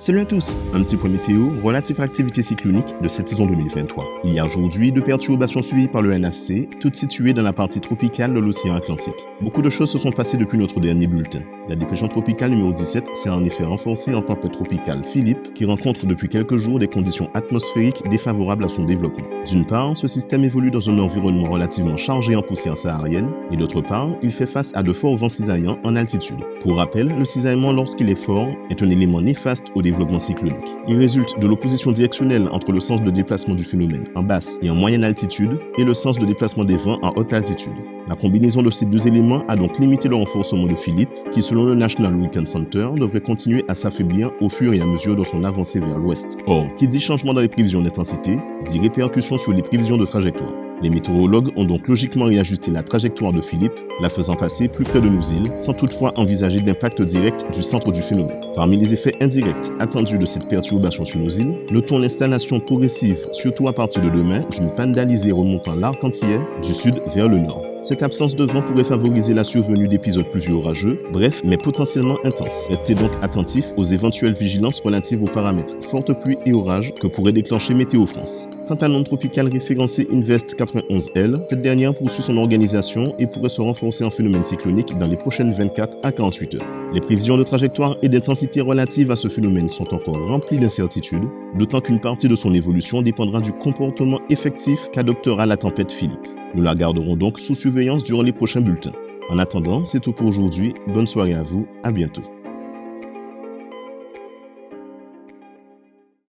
Salut à tous, un petit point météo relatif à l'activité cyclonique de cette saison 2023. Il y a aujourd'hui deux perturbations suivies par le NHC, toutes situées dans la partie tropicale de l'océan Atlantique. Beaucoup de choses se sont passées depuis notre dernier bulletin. La dépression tropicale numéro 17 s'est en effet renforcée en tempête tropicale Philippe, qui rencontre depuis quelques jours des conditions atmosphériques défavorables à son développement. D'une part, ce système évolue dans un environnement relativement chargé en poussière saharienne, et d'autre part, il fait face à de forts vents cisaillants en altitude. Pour rappel, le cisaillement lorsqu'il est fort est un élément néfaste au développement cyclonique. Il résulte de l'opposition directionnelle entre le sens de déplacement du phénomène en basse et en moyenne altitude et le sens de déplacement des vents en haute altitude. La combinaison de ces deux éléments a donc limité le renforcement de Philippe, qui selon le National Hurricane Center devrait continuer à s'affaiblir au fur et à mesure de son avancée vers l'ouest. Or, qui dit changement dans les prévisions d'intensité, dit répercussion sur les prévisions de trajectoire. Les météorologues ont donc logiquement réajusté la trajectoire de Philippe, la faisant passer plus près de nos îles, sans toutefois envisager d'impact direct du centre du phénomène. Parmi les effets indirects attendus de cette perturbation sur nos îles, notons l'installation progressive, surtout à partir de demain, d'une panne d'alizé remontant l'arc entier du sud vers le nord. Cette absence de vent pourrait favoriser la survenue d'épisodes pluvieux orageux, brefs mais potentiellement intenses. Restez donc attentifs aux éventuelles vigilances relatives aux paramètres fortes pluies et orages que pourrait déclencher Météo France. Quant à l'onde tropicale référencée Invest 91L, cette dernière poursuit son organisation et pourrait se renforcer en phénomène cyclonique dans les prochaines 24 à 48 heures. Les prévisions de trajectoire et d'intensité relatives à ce phénomène sont encore remplies d'incertitudes, d'autant qu'une partie de son évolution dépendra du comportement effectif qu'adoptera la tempête Philippe. Nous la garderons donc sous surveillance durant les prochains bulletins. En attendant, c'est tout pour aujourd'hui. Bonne soirée à vous, à bientôt.